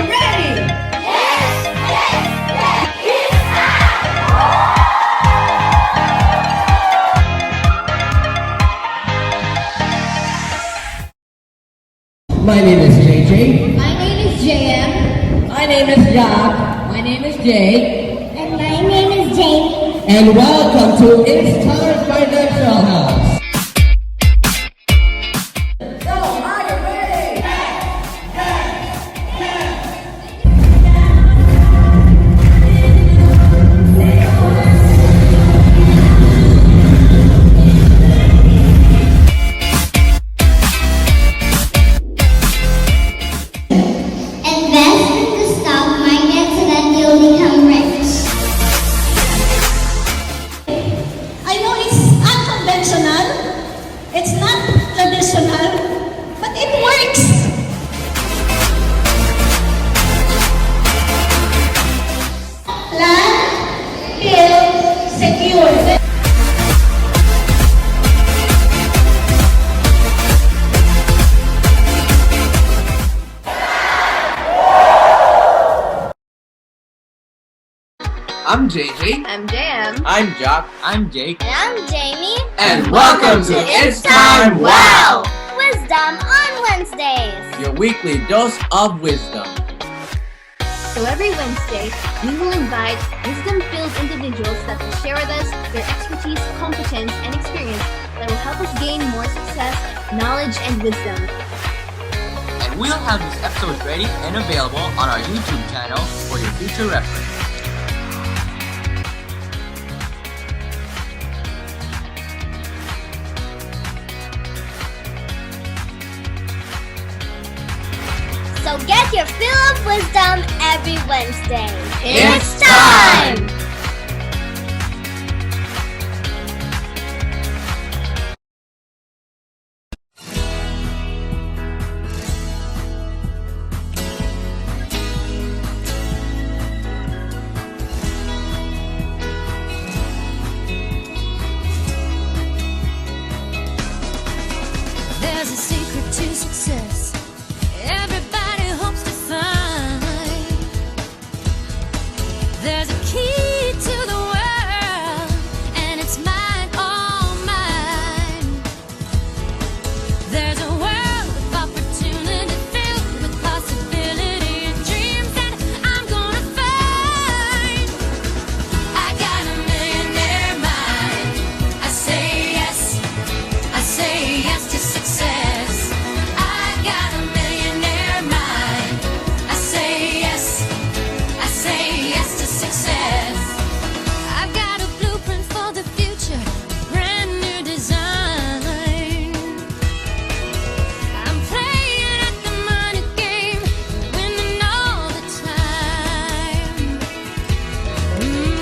you ready? My name is JJ. My name is JM. My name is Jack. My name is Jay. And my name is Jamie. And welcome to It's Time Financial House. So, are you ready? Invest in the stock market so that you'll become rich. I know it's unconventional, it's not traditional, but it works. Plan, build, secure. I'm JJ. I'm JM. I'm Jack. I'm Jake. And I'm Jamie. And welcome to It's Time Wow! Wisdom on Wednesdays. Your weekly dose of wisdom. So every Wednesday, we will invite wisdom-filled individuals that will share with us their expertise, competence, and experience that will help us gain more success, knowledge, and wisdom. And we'll have these episodes ready and available on our YouTube channel for your future reference. So get your fill of wisdom every Wednesday. It's time! There's a secret to success. Everybody hopes to find. There's a key to the world, and it's mine, all mine. There's a world of opportunity filled with possibility and dreams that I'm gonna find. I got a millionaire mind. I say yes to success. I got a millionaire mind. I say yes to success. I've got a blueprint for the future, a brand new design. I'm playing at the money game, winning all the time.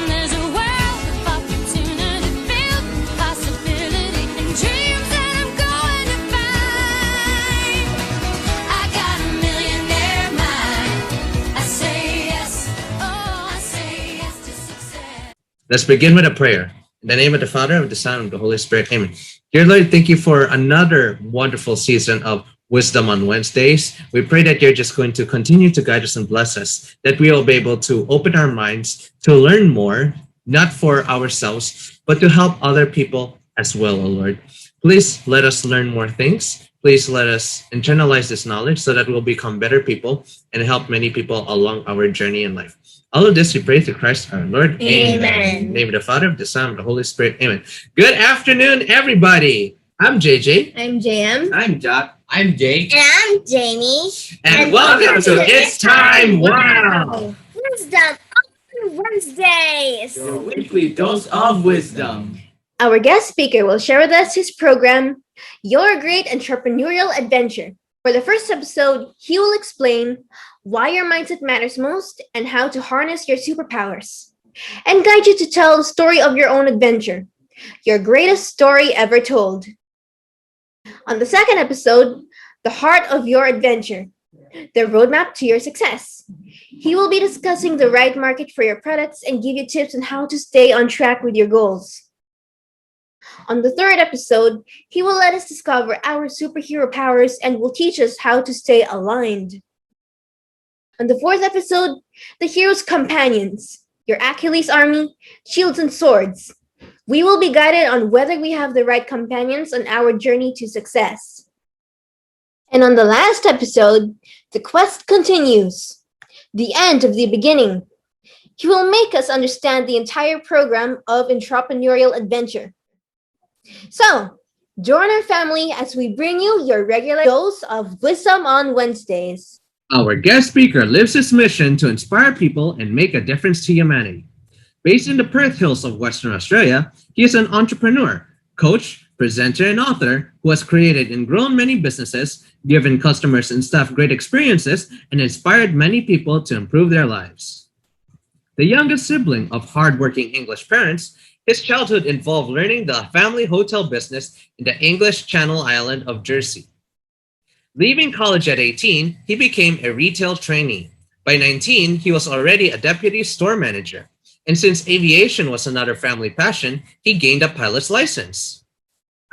There's a world of opportunity filled with possibility and dreams that I'm going to find. I got a millionaire mind. I say yes, I say yes to success. Let's begin with a prayer. In the name of the Father, of the Son, and of the Holy Spirit. Amen. Dear Lord, thank you for another wonderful season of Wisdom on Wednesdays. We pray that you're just going to continue to guide us and bless us, that we will be able to open our minds to learn more, not for ourselves, but to help other people as well, O Lord. Please let us learn more things. Please let us internalize this knowledge so that we'll become better people and help many people along our journey in life. All of this we pray through Christ our Lord. Amen. In the name of the Father, of the Son, of the Holy Spirit. Amen. Good afternoon, everybody. I'm JJ. I'm JM. I'm Jack. I'm Jake. And I'm Jamie. And welcome to It's Time Wow! Wisdom on Wednesdays. Your weekly dose of wisdom. Our guest speaker will share with us his program, Your Great Entrepreneurial Adventure. For the first episode, he will explain why your mindset matters most and how to harness your superpowers, and guide you to tell the story of your own adventure, your greatest story ever told. On the second episode, The Heart of Your Adventure, the roadmap to your success. He will be discussing the right market for your products and give you tips on how to stay on track with your goals. On the third episode, he will let us discover our superhero powers and will teach us how to stay aligned. On the fourth episode, the hero's companions, your Achilles army, shields and swords. We will be guided on whether we have the right companions on our journey to success. And on the last episode, the quest continues. The end of the beginning. He will make us understand the entire program of entrepreneurial adventure. So, join our family as we bring you your regular dose of wisdom on Wednesdays. Our guest speaker lives his mission to inspire people and make a difference to humanity. Based in the Perth Hills of Western Australia, he is an entrepreneur, coach, presenter, and author who has created and grown many businesses, given customers and staff great experiences, and inspired many people to improve their lives. The youngest sibling of hardworking English parents, his childhood involved learning the family hotel business in the English Channel Island of Jersey. Leaving college at 18, he became a retail trainee. By 19, he was already a deputy store manager. And since aviation was another family passion, he gained a pilot's license.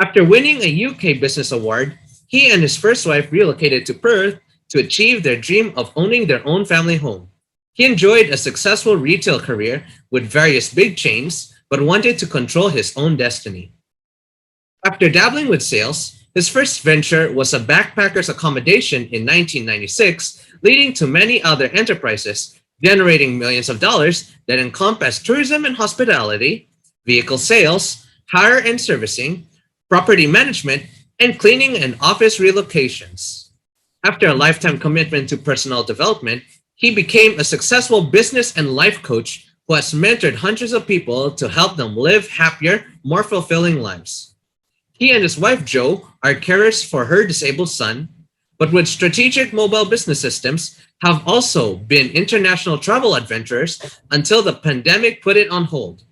After winning a UK Business Award, he and his first wife relocated to Perth to achieve their dream of owning their own family home. He enjoyed a successful retail career with various big chains, but wanted to control his own destiny. After dabbling with sales, his first venture was a backpacker's accommodation in 1996, leading to many other enterprises, generating millions of dollars that encompass tourism and hospitality, vehicle sales, hire and servicing, property management, and cleaning and office relocations. After a lifetime commitment to personal development, he became a successful business and life coach who has mentored hundreds of people to help them live happier, more fulfilling lives. He and his wife, Jo, are carers for her disabled son, but with strategic mobile business systems, have also been international travel adventurers until the pandemic put it on hold.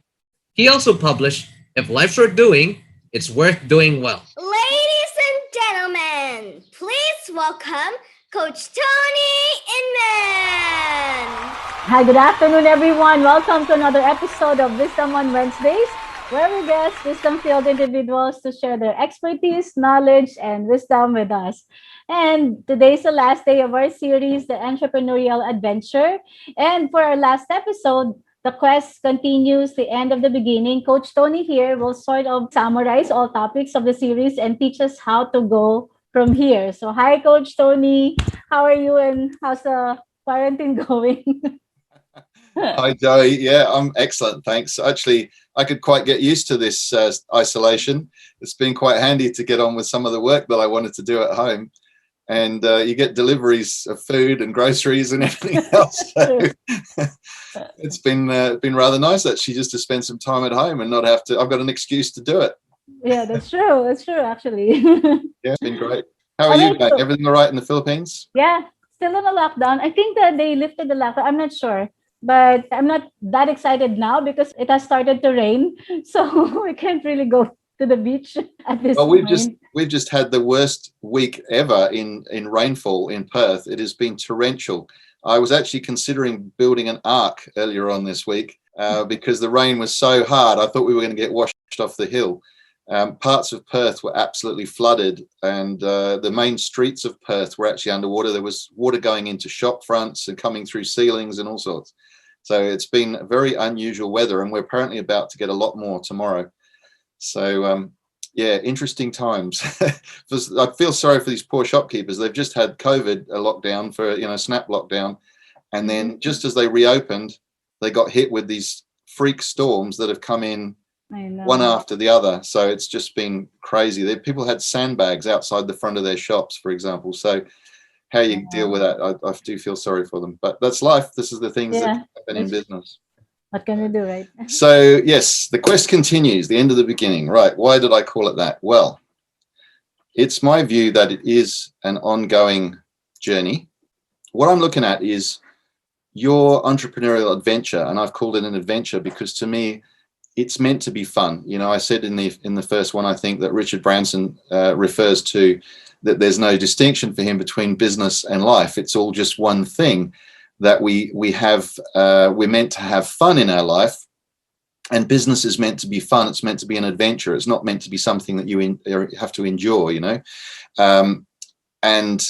He also published, "If Life's Worth Doing, It's Worth Doing Well." Ladies and gentlemen, please welcome Coach Tony Inman. Hi, good afternoon, everyone. Welcome to another episode of Wisdom on Wednesdays, where we guest wisdom-filled individuals to share their expertise, knowledge, and wisdom with us. And today's the last day of our series, The Entrepreneurial Adventure. And for our last episode, the quest continues, the end of the beginning. Coach Tony here will sort of summarize all topics of the series and teach us how to go from here. So hi, Coach Tony. How are you and how's the quarantine going? Hi, Joey. Yeah, I'm excellent. Thanks. Actually, I could quite get used to this isolation. It's been quite handy to get on with some of the work that I wanted to do at home. And you get deliveries of food and groceries and everything else. So it's been rather nice actually just to spend some time at home and not have to. I've got an excuse to do it. Yeah, that's true. That's true, actually. Yeah, it's been great. How are you going? Everything all right in the Philippines? Yeah, still on a lockdown. I think that they lifted the lockdown. I'm not sure. But I'm not that excited now because it has started to rain. So we can't really go to the beach at this point. We've just had the worst week ever in rainfall in Perth. It has been torrential. I was actually considering building an ark earlier on this week because the rain was so hard. I thought we were going to get washed off the hill. Parts of Perth were absolutely flooded, and the main streets of Perth were actually underwater. There was water going into shop fronts and coming through ceilings and all sorts. So it's been very unusual weather, and we're apparently about to get a lot more tomorrow. So, yeah, interesting times. I feel sorry for these poor shopkeepers. They've just had COVID, a lockdown for, snap lockdown. And then just as they reopened, they got hit with these freak storms that have come in one after the other. So it's just been crazy. People had sandbags outside the front of their shops, for example. So how you deal with that, I do feel sorry for them. But that's life. This is the things that happen in business. What can we do, right? So, yes, the quest continues, the end of the beginning. Right. Why did I call it that? Well, it's my view that it is an ongoing journey. What I'm looking at is your entrepreneurial adventure, and I've called it an adventure because to me, it's meant to be fun. I said in the first one, I think that Richard Branson refers to that there's no distinction for him between business and life. It's all just one thing. That we're meant to have fun in our life, and business is meant to be fun. It's meant to be an adventure. It's not meant to be something that you have to endure, And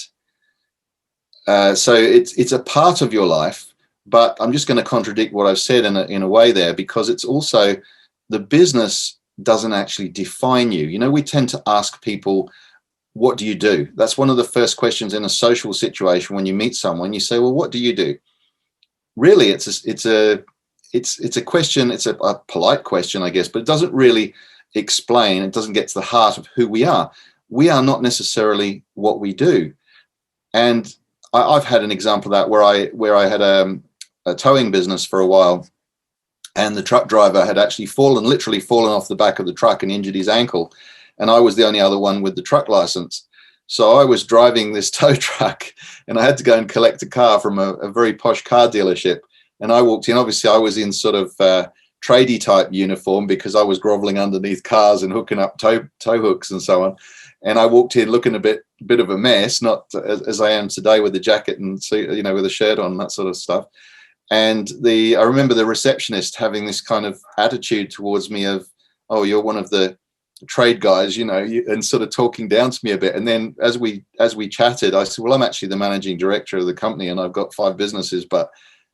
So it's a part of your life, but I'm just going to contradict what I've said in a way there, because it's also the business doesn't actually define you. You know, we tend to ask people, what do you do? That's one of the first questions in a social situation. When you meet someone, you say, well, what do you do? Really, it's a question. It's a polite question, I guess, but it doesn't really explain. It doesn't get to the heart of who we are. We are not necessarily what we do. And I've had an example of that where I had a towing business for a while, and the truck driver had actually literally fallen off the back of the truck and injured his ankle. And I was the only other one with the truck license. So I was driving this tow truck, and I had to go and collect a car from a very posh car dealership. And I walked in, obviously I was in sort of tradie type uniform, because I was groveling underneath cars and hooking up tow hooks and so on. And I walked in looking a bit of a mess, not as I am today, with a jacket and suit, you know, with a shirt on, that sort of stuff. And I remember the receptionist having this kind of attitude towards me of, oh, you're one of the trade guys, you know, and sort of talking down to me a bit. And then as we chatted, I said, well, I'm actually the managing director of the company, and I've got 5 businesses, but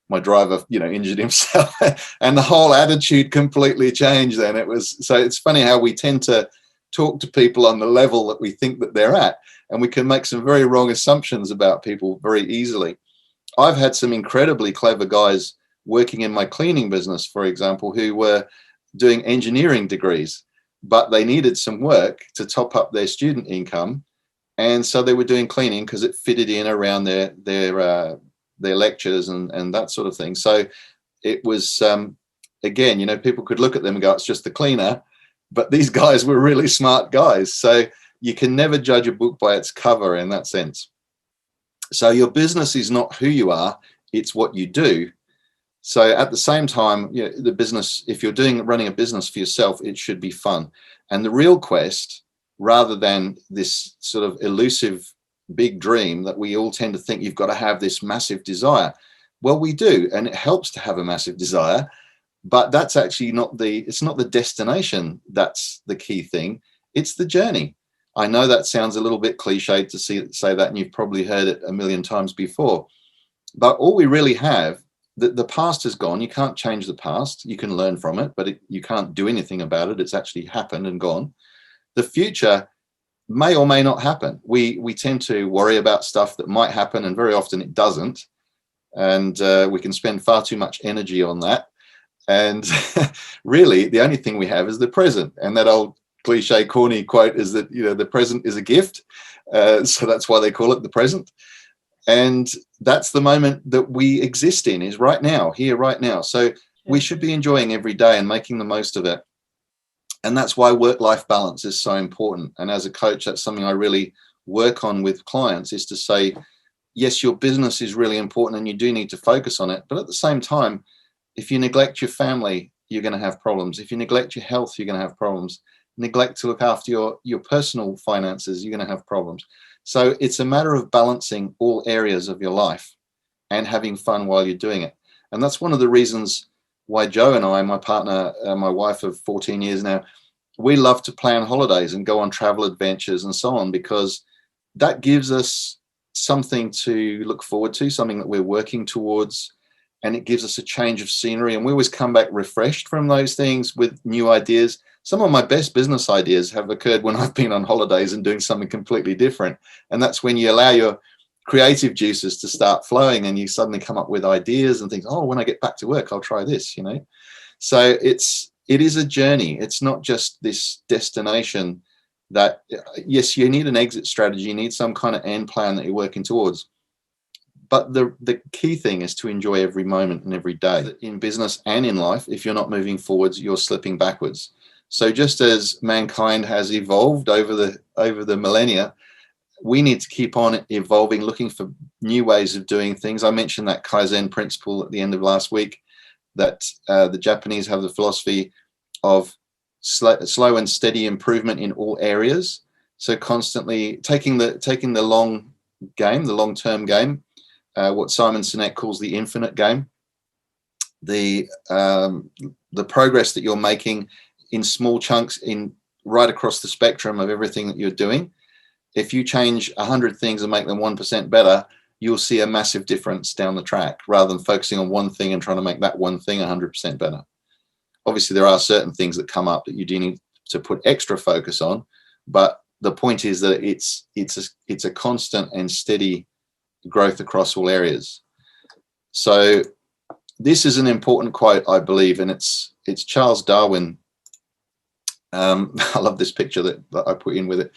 my driver, you know, injured himself. And the whole attitude completely changed then. So it's funny how we tend to talk to people on the level that we think that they're at, and we can make some very wrong assumptions about people very easily. I've had some incredibly clever guys working in my cleaning business, for example, who were doing engineering degrees, but they needed some work to top up their student income, and so they were doing cleaning because it fitted in around their lectures and that sort of thing. So it was again, you know, people could look at them and go, it's just the cleaner. But these guys were really smart guys. So you can never judge a book by its cover in that sense. So your business is not who you are, it's what you do. So at the same time, you know, the business, if you're running a business for yourself, it should be fun. And the real quest, rather than this sort of elusive big dream that we all tend to think you've got to have this massive desire. Well, we do, and it helps to have a massive desire. But that's actually it's not the destination that's the key thing. It's the journey. I know that sounds a little bit cliched to say that, and you've probably heard it a million times before. But all we really have, the past is gone. You can't change the past. You can learn from it, but you can't do anything about it. It's actually happened and gone. The future may or may not happen. We tend to worry about stuff that might happen, and very often it doesn't. And we can spend far too much energy on that. And really, the only thing we have is the present. And that old cliche, corny quote is that, you know, the present is a gift. So that's why they call it the present. And that's the moment that we exist in, is right now, here, right now. So we should be enjoying every day and making the most of it. And that's why work-life balance is so important. And as a coach, that's something I really work on with clients, is to say, yes, your business is really important and you do need to focus on it. But at the same time, if you neglect your family, you're going to have problems. If you neglect your health, you're going to have problems. Neglect to look after your personal finances, you're going to have problems. So it's a matter of balancing all areas of your life and having fun while you're doing it. And that's one of the reasons why Joe and I, my partner, my wife of 14 years now, we love to plan holidays and go on travel adventures and so on, because that gives us something to look forward to, something that we're working towards. And it gives us a change of scenery, and we always come back refreshed from those things with new ideas. Some of my best business ideas have occurred when I've been on holidays and doing something completely different. And that's when you allow your creative juices to start flowing, and you suddenly come up with ideas and things. Oh, when I get back to work, I'll try this, you know. So it is a journey. It's not just this destination that, yes, you need an exit strategy, you need some kind of end plan that you're working towards. But the key thing is to enjoy every moment and every day. In business and in life, if you're not moving forwards, you're slipping backwards. So just as mankind has evolved over the millennia, we need to keep on evolving, looking for new ways of doing things. I mentioned that Kaizen principle at the end of last week, that the Japanese have the philosophy of slow and steady improvement in all areas. So constantly taking the long game, the long-term game, what Simon Sinek calls the infinite game, the progress that you're making in small chunks right across the spectrum of everything that you're doing. If you change 100 things and make them 1% better, you'll see a massive difference down the track rather than focusing on one thing and trying to make that one thing 100% better. Obviously, there are certain things that come up that you do need to put extra focus on, but the point is that it's a constant and steady growth across all areas. So this is an important quote, I believe, and it's Charles Darwin. I love this picture that I put in with it.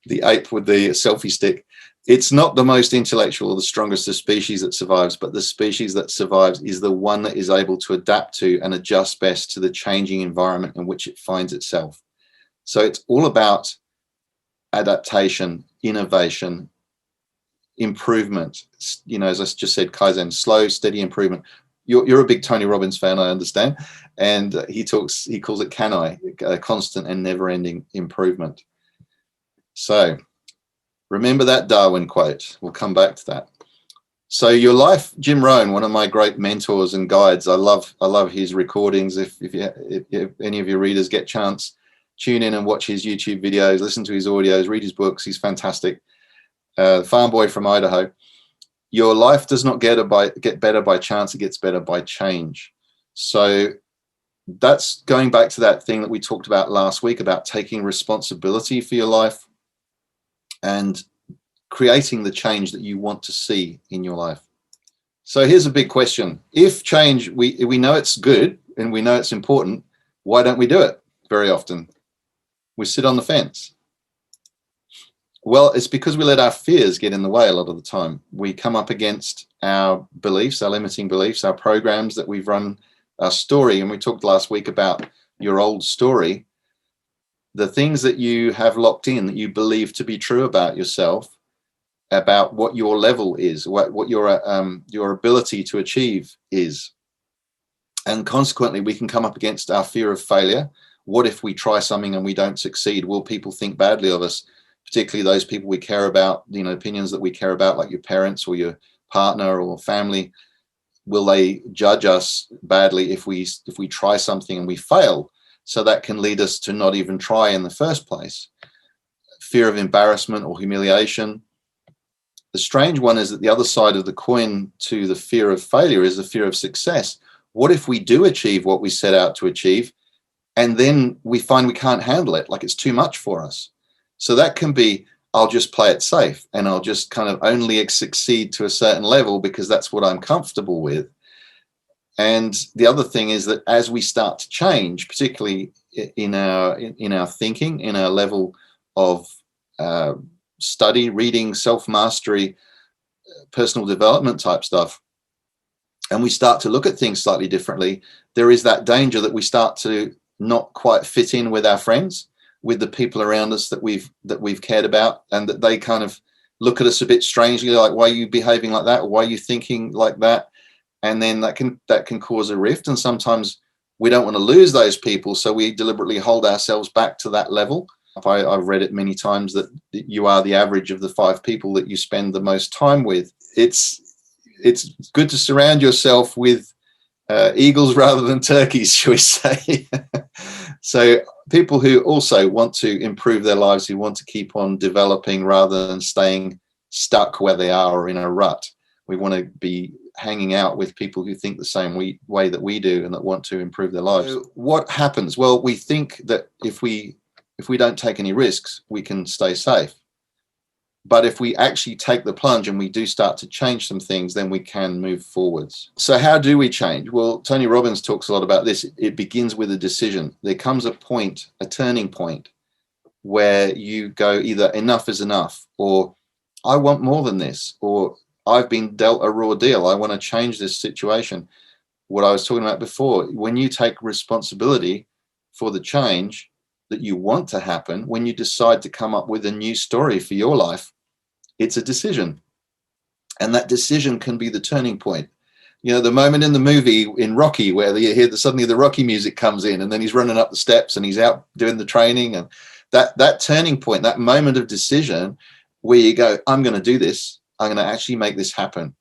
The ape with the selfie stick. It's not the most intellectual or the strongest of species that survives, but the species that survives is the one that is able to adapt to and adjust best to the changing environment in which it finds itself. So it's all about adaptation, innovation, improvement. You know, as I just said, Kaizen, slow, steady improvement. You're a big Tony Robbins fan, I understand, and he calls it CANI, constant and never-ending improvement. So remember that Darwin quote. We'll come back to that. So your life, Jim Rohn, one of my great mentors and guides. I love his recordings. If any of your readers get chance, tune in and watch his YouTube videos, listen to his audios, read his books. He's fantastic. Farm boy from Idaho. Your life does not get better by chance. It gets better by change. So that's going back to that thing that we talked about last week about taking responsibility for your life and creating the change that you want to see in your life. So here's a big question. If change, we know it's good and we know it's important, why don't we do it very often? We sit on the fence. Well, it's because we let our fears get in the way a lot of the time. We come up against our beliefs, our limiting beliefs, our programs that we've run, our story. And we talked last week about your old story, the things that you have locked in that you believe to be true about yourself, about what your level is, what your ability to achieve is. And consequently, we can come up against our fear of failure. What if we try something and we don't succeed? Will people think badly of us? Particularly those people we care about, you know, opinions that we care about, like your parents or your partner or family. Will they judge us badly if we try something and we fail? So that can lead us to not even try in the first place. Fear of embarrassment or humiliation. The strange one is that the other side of the coin to the fear of failure is the fear of success. What if we do achieve what we set out to achieve and then we find we can't handle it, like it's too much for us? So that can be, I'll just play it safe and I'll just kind of only succeed to a certain level because that's what I'm comfortable with. And the other thing is that as we start to change, particularly in our thinking, in our level of study, reading, self-mastery, personal development type stuff, and we start to look at things slightly differently, there is that danger that we start to not quite fit in with our friends, with the people around us that we've cared about, and that they kind of look at us a bit strangely, like, why are you behaving like that? Or why are you thinking like that? And then that can cause a rift. And sometimes we don't want to lose those people, so we deliberately hold ourselves back to that level. I've read it many times that you are the average of the 5 people that you spend the most time with. It's good to surround yourself with eagles rather than turkeys, shall we say. So people who also want to improve their lives, who want to keep on developing rather than staying stuck where they are or in a rut. We want to be hanging out with people who think the same way that we do and that want to improve their lives. So what happens? Well, we think that if we don't take any risks, we can stay safe. But if we actually take the plunge and we do start to change some things, then we can move forwards. So how do we change? Well, Tony Robbins talks a lot about this. It begins with a decision. There comes a point, a turning point, where you go either enough is enough, or I want more than this, or I've been dealt a raw deal. I want to change this situation. What I was talking about before, when you take responsibility for the change that you want to happen, when you decide to come up with a new story for your life, it's a decision. And that decision can be the turning point. You know, the moment in the movie in Rocky where you hear suddenly the Rocky music comes in and then he's running up the steps and he's out doing the training, and that turning point, that moment of decision where you go, I'm going to do this. I'm going to actually make this happen.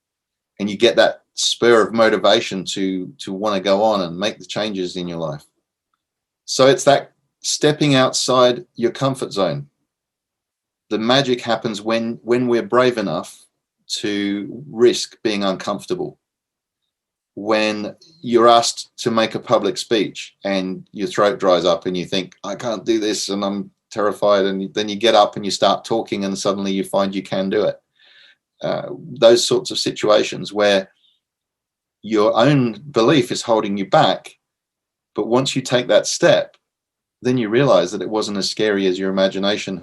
And you get that spur of motivation to want to go on and make the changes in your life. So it's that stepping outside your comfort zone. the magic happens when we're brave enough to risk being uncomfortable. When you're asked to make a public speech and your throat dries up and you think, I can't do this and I'm terrified, and then you get up and you start talking and suddenly you find you can do it. Those sorts of situations where your own belief is holding you back, but once you take that step, then you realize that it wasn't as scary as your imagination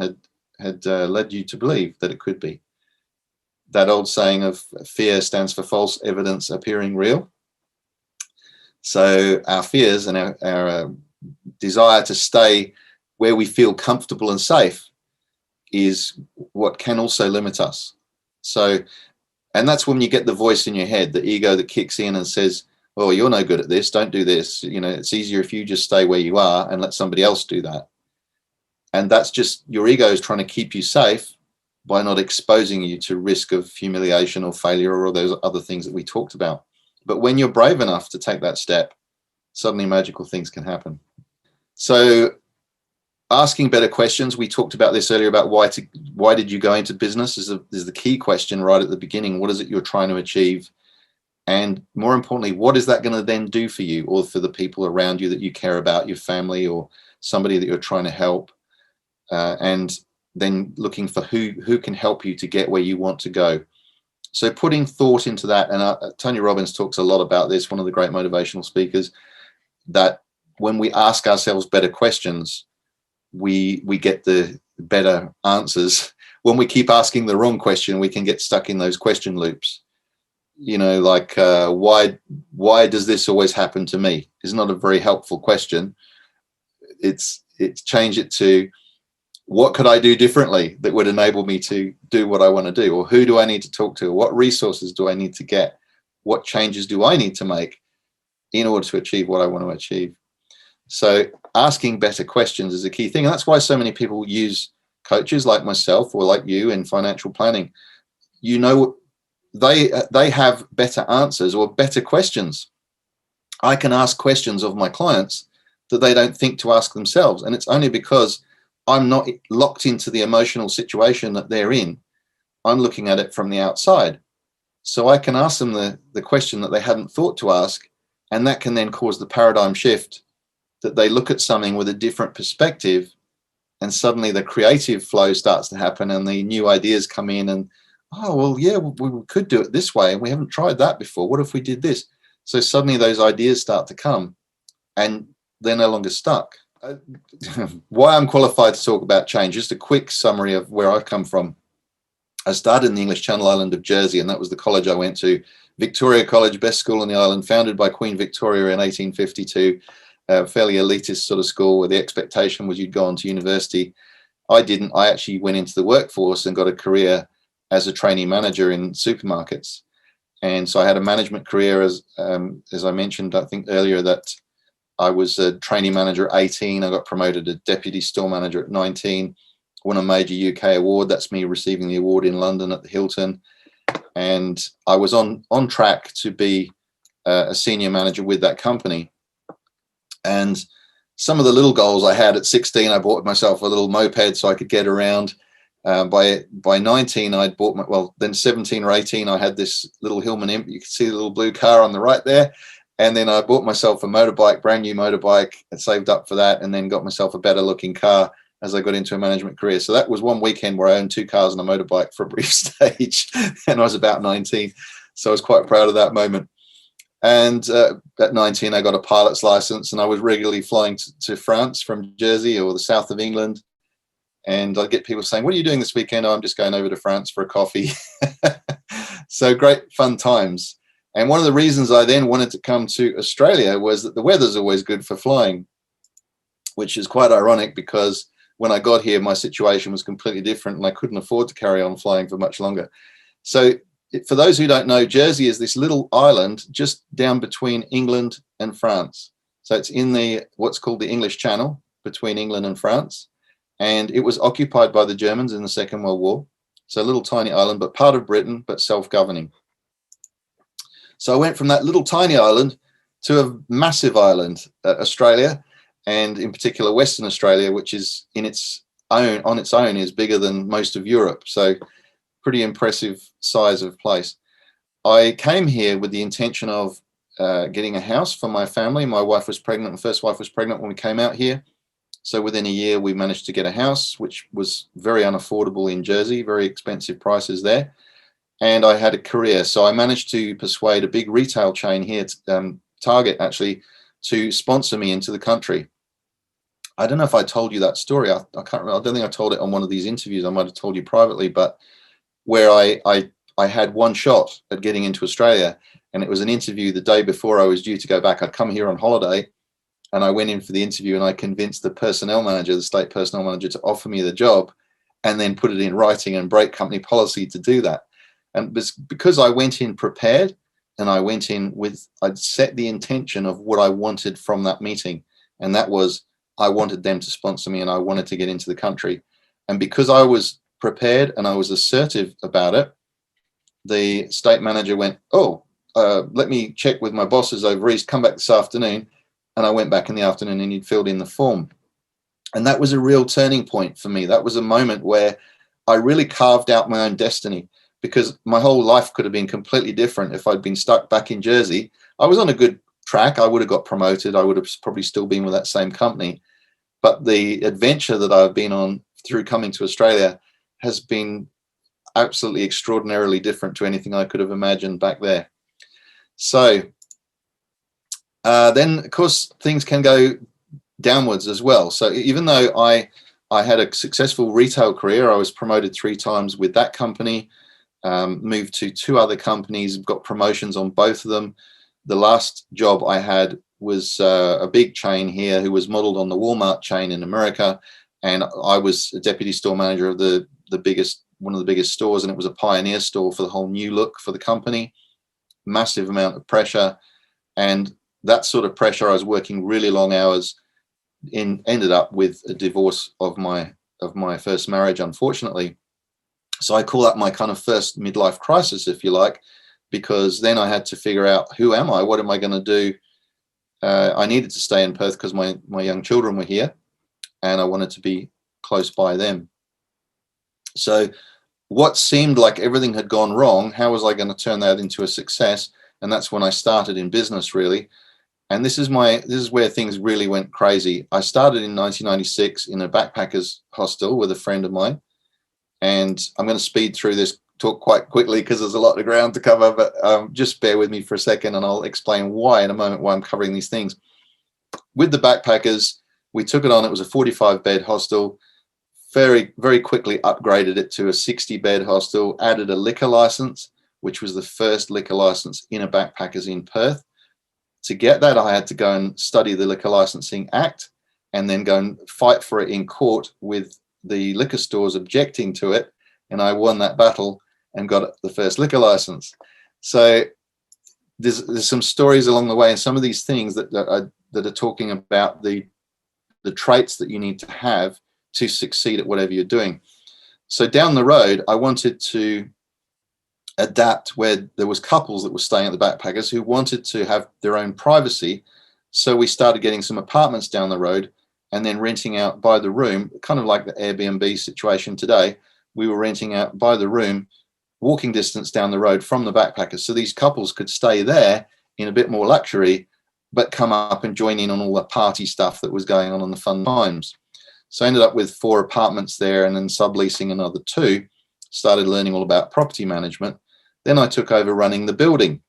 had led you to believe that it could be. That old saying of fear stands for false evidence appearing real. So our fears and our desire to stay where we feel comfortable and safe is what can also limit us. So, and that's when you get the voice in your head, the ego that kicks in and says, oh, you're no good at this, don't do this. You know, it's easier if you just stay where you are and let somebody else do that. And that's just your ego is trying to keep you safe by not exposing you to risk of humiliation or failure or all those other things that we talked about. But when you're brave enough to take that step, suddenly magical things can happen. So asking better questions, we talked about this earlier about why did you go into business is the key question right at the beginning. What is it you're trying to achieve? And more importantly, what is that going to then do for you or for the people around you that you care about, your family or somebody that you're trying to help? And then looking for who can help you to get where you want to go. So putting thought into that, and Tony Robbins talks a lot about this, one of the great motivational speakers, that when we ask ourselves better questions, we get the better answers. When we keep asking the wrong question, we can get stuck in those question loops. You know, like why does this always happen to me? Is not a very helpful question. It's change it to what could I do differently that would enable me to do what I want to do, or who do I need to talk to? What resources do I need to get? What changes do I need to make in order to achieve what I want to achieve? So asking better questions is a key thing. And that's why so many people use coaches like myself or like you in financial planning. You know, they have better answers or better questions. I can ask questions of my clients that they don't think to ask themselves. And it's only because I'm not locked into the emotional situation that they're in. I'm looking at it from the outside. So I can ask them the question that they hadn't thought to ask, and that can then cause the paradigm shift that they look at something with a different perspective, and suddenly the creative flow starts to happen and the new ideas come in and, oh, well, yeah, we could do it this way and we haven't tried that before. What if we did this? So suddenly those ideas start to come and they're no longer stuck. Why I'm qualified to talk about change, just a quick summary of where I've come from. I started in the English Channel Island of Jersey, and that was the college I went to. Victoria College, best school on the island, founded by Queen Victoria in 1852. Fairly elitist sort of school where the expectation was you'd go on to university. I didn't. I actually went into the workforce and got a career as a trainee manager in supermarkets. And so I had a management career as I mentioned, I think earlier, that I was a trainee manager at 18. I got promoted to deputy store manager at 19, won a major UK award. That's me receiving the award in London at the Hilton. And I was on track to be a senior manager with that company. And some of the little goals I had at 16, I bought myself a little moped so I could get around. By 19, I'd bought then 17 or 18, I had this little Hillman Imp. You can see the little blue car on the right there. And then I bought myself a motorbike, brand new motorbike, and saved up for that, and then got myself a better looking car as I got into a management career. So that was one weekend where I owned 2 cars and a motorbike for a brief stage, and I was about 19. So I was quite proud of that moment. And at 19, I got a pilot's license, and I was regularly flying to France from Jersey or the south of England. And I'd get people saying, what are you doing this weekend? Oh, I'm just going over to France for a coffee. So great fun times. And one of the reasons I then wanted to come to Australia was that the weather's always good for flying, which is quite ironic because when I got here, my situation was completely different and I couldn't afford to carry on flying for much longer. So for those who don't know, Jersey is this little island just down between England and France. So it's in what's called the English Channel between England and France. And it was occupied by the Germans in the Second World War. So a little tiny island, but part of Britain, but self-governing. So I went from that little tiny island to a massive island, Australia, and in particular Western Australia, which is in its on its own is bigger than most of Europe. So pretty impressive size of place. I came here with the intention of getting a house for my family. My wife was pregnant. My first wife was pregnant when we came out here. So within a year, we managed to get a house, which was very unaffordable in Jersey, very expensive prices there. And I had a career. So I managed to persuade a big retail chain here, Target actually, to sponsor me into the country. I don't know if I told you that story. I can't remember. I don't think I told it on one of these interviews. I might have told you privately, but where I had one shot at getting into Australia, and it was an interview the day before I was due to go back. I'd come here on holiday, and I went in for the interview, and I convinced the personnel manager, the state personnel manager, to offer me the job and then put it in writing and break company policy to do that. And because I went in prepared, and I went in with, I'd set the intention of what I wanted from that meeting. And that was, I wanted them to sponsor me and I wanted to get into the country. And because I was prepared and I was assertive about it, the state manager went, let me check with my bosses over east, come back this afternoon. And I went back in the afternoon and he'd filled in the form. And that was a real turning point for me. That was a moment where I really carved out my own destiny, because my whole life could have been completely different if I'd been stuck back in Jersey. I was on a good track. I would have got promoted. I would have probably still been with that same company. But the adventure that I've been on through coming to Australia has been absolutely extraordinarily different to anything I could have imagined back there. So then, of course, things can go downwards as well. So even though I had a successful retail career, I was promoted 3 times with that company. Moved to 2 other companies, got promotions on both of them. The last job I had was a big chain here who was modeled on the Walmart chain in America. And I was a deputy store manager of one of the biggest stores. And it was a pioneer store for the whole new look for the company. Massive amount of pressure. And that sort of pressure, I was working really long hours, ended up with a divorce of my first marriage, unfortunately. So I call that my kind of first midlife crisis, if you like, because then I had to figure out, who am I? What am I going to do? I needed to stay in Perth because my young children were here and I wanted to be close by them. So what seemed like everything had gone wrong, how was I going to turn that into a success? And that's when I started in business, really. And this is where things really went crazy. I started in 1996 in a backpackers hostel with a friend of mine. And I'm going to speed through this talk quite quickly because there's a lot of ground to cover, but just bear with me for a second and I'll explain why in a moment, why I'm covering these things. With the backpackers, we took it on. It was a 45-bed hostel, very, very quickly upgraded it to a 60-bed hostel, added a liquor license, which was the first liquor license in a backpackers in Perth. To get that, I had to go and study the Liquor Licensing Act and then go and fight for it in court with the liquor stores objecting to it, and I won that battle and got the first liquor license. So there's some stories along the way, and some of these things that are talking about the traits that you need to have to succeed at whatever you're doing. So down the road, I wanted to adapt where there was couples that were staying at the backpackers who wanted to have their own privacy. So we started getting some apartments down the road and then renting out by the room, kind of like the Airbnb situation today. We were renting out by the room, walking distance down the road from the backpackers. So these couples could stay there in a bit more luxury, but come up and join in on all the party stuff that was going on the fun times. So I ended up with 4 apartments there and then subleasing another 2, started learning all about property management. Then I took over running the building.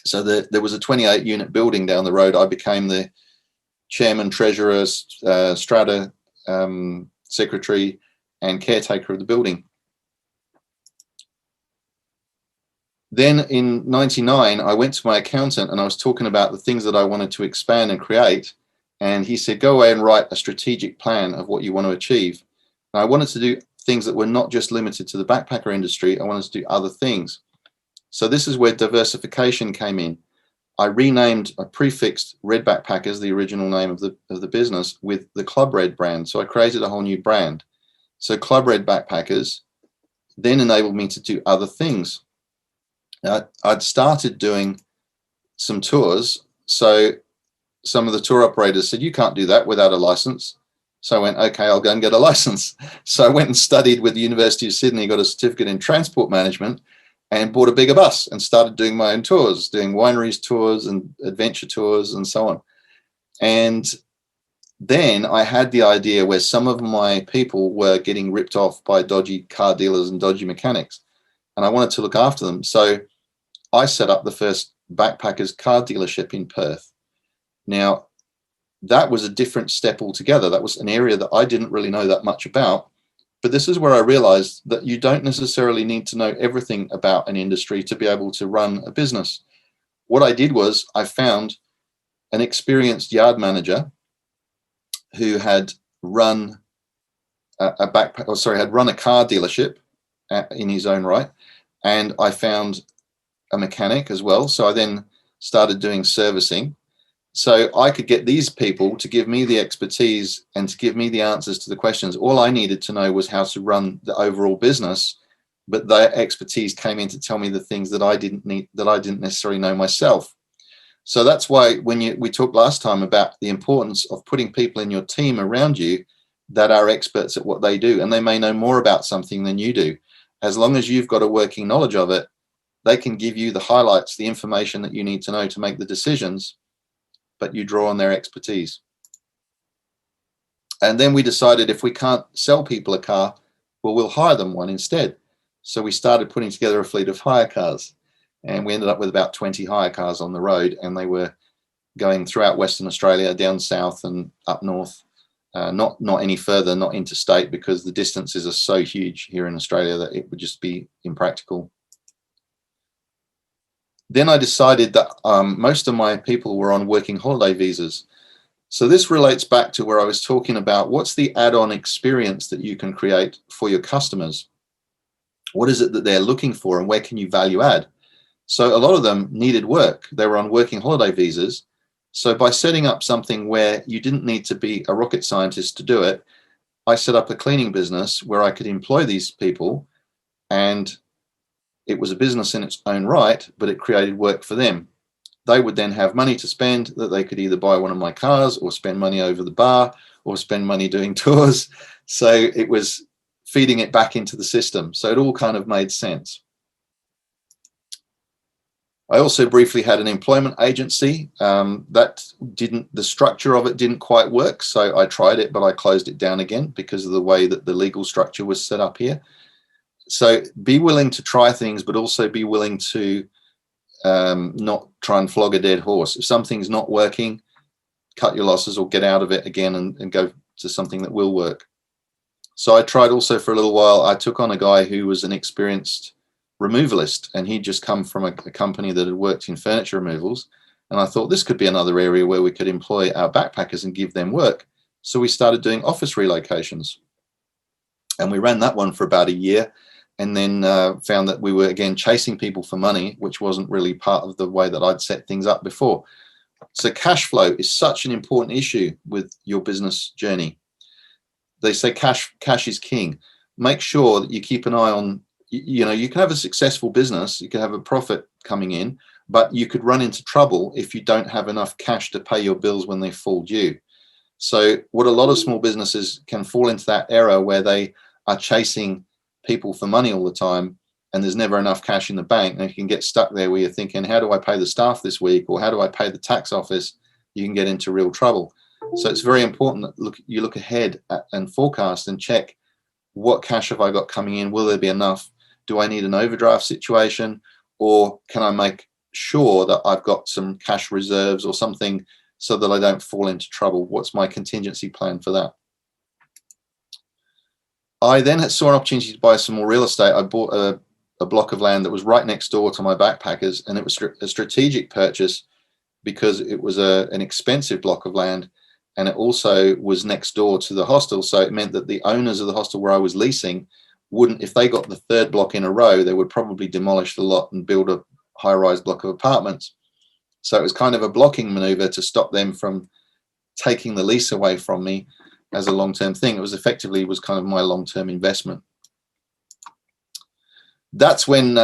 So there was a 28-unit building down the road. I became the chairman, treasurer, strata secretary, and caretaker of the building. Then in 99, I went to my accountant and I was talking about the things that I wanted to expand and create. And he said, go away and write a strategic plan of what you want to achieve. And I wanted to do things that were not just limited to the backpacker industry. I wanted to do other things. So this is where diversification came in. I prefixed Red Backpackers, the original name of the business, with the Club Red brand. So I created a whole new brand. So Club Red Backpackers then enabled me to do other things. I'd started doing some tours. So some of the tour operators said, you can't do that without a license. So I went, okay, I'll go and get a license. So I went and studied with the University of Sydney, got a certificate in transport management, and bought a bigger bus and started doing my own tours, doing wineries tours and adventure tours and so on. And then I had the idea where some of my people were getting ripped off by dodgy car dealers and dodgy mechanics, and I wanted to look after them. So I set up the first backpackers car dealership in Perth. Now, that was a different step altogether. That was an area that I didn't really know that much about. But this is where I realized that you don't necessarily need to know everything about an industry to be able to run a business. What I did was I found an experienced yard manager who had run had run a car dealership in his own right. And I found a mechanic as well. So I then started doing servicing. So I could get these people to give me the expertise and to give me the answers to the questions. All I needed to know was how to run the overall business, but their expertise came in to tell me the things that I didn't necessarily know myself. So that's why when we talked last time about the importance of putting people in your team around you that are experts at what they do, and they may know more about something than you do. As long as you've got a working knowledge of it, they can give you the highlights, the information that you need to know to make the decisions, but you draw on their expertise. And then we decided if we can't sell people a car, well, we'll hire them one instead. So we started putting together a fleet of hire cars, and we ended up with about 20 hire cars on the road, and they were going throughout Western Australia, down south and up north, not any further, not interstate, because the distances are so huge here in Australia that it would just be impractical. Then I decided that most of my people were on working holiday visas. So this relates back to where I was talking about what's the add-on experience that you can create for your customers. What is it that they're looking for, and where can you value add? So a lot of them needed work. They were on working holiday visas. So by setting up something where you didn't need to be a rocket scientist to do it, I set up a cleaning business where I could employ these people, and it was a business in its own right, but it created work for them. They would then have money to spend that they could either buy one of my cars or spend money over the bar or spend money doing tours. So it was feeding it back into the system. So it all kind of made sense. I also briefly had an employment agency the structure of it didn't quite work. So I tried it, but I closed it down again because of the way that the legal structure was set up here. So be willing to try things, but also be willing to not try and flog a dead horse. If something's not working, cut your losses or get out of it again and go to something that will work. So I tried also for a little while. I took on a guy who was an experienced removalist, and he'd just come from a company that had worked in furniture removals. And I thought this could be another area where we could employ our backpackers and give them work. So we started doing office relocations. And we ran that one for about a year, and then found that we were again chasing people for money, which wasn't really part of the way that I'd set things up before. So cash flow is such an important issue with your business journey. They say cash is king. Make sure that you keep an eye on, you can have a successful business, you can have a profit coming in, but you could run into trouble if you don't have enough cash to pay your bills when they fall due. So what a lot of small businesses can fall into that error where they are chasing people for money all the time, and there's never enough cash in the bank, and you can get stuck there where you're thinking, how do I pay the staff this week, or how do I pay the tax office? You can get into real trouble. So it's very important that you look ahead and forecast and check, what cash have I got coming in? Will there be enough? Do I need an overdraft situation, or can I make sure that I've got some cash reserves or something so that I don't fall into trouble? What's my contingency plan for that? I then saw an opportunity to buy some more real estate. I bought a block of land that was right next door to my backpackers, and it was a strategic purchase because it was an expensive block of land, and it also was next door to the hostel. So it meant that the owners of the hostel where I was leasing wouldn't, if they got the third block in a row, they would probably demolish the lot and build a high-rise block of apartments. So it was kind of a blocking maneuver to stop them from taking the lease away from me as a long-term thing. It was effectively kind of my long-term investment. That's when, in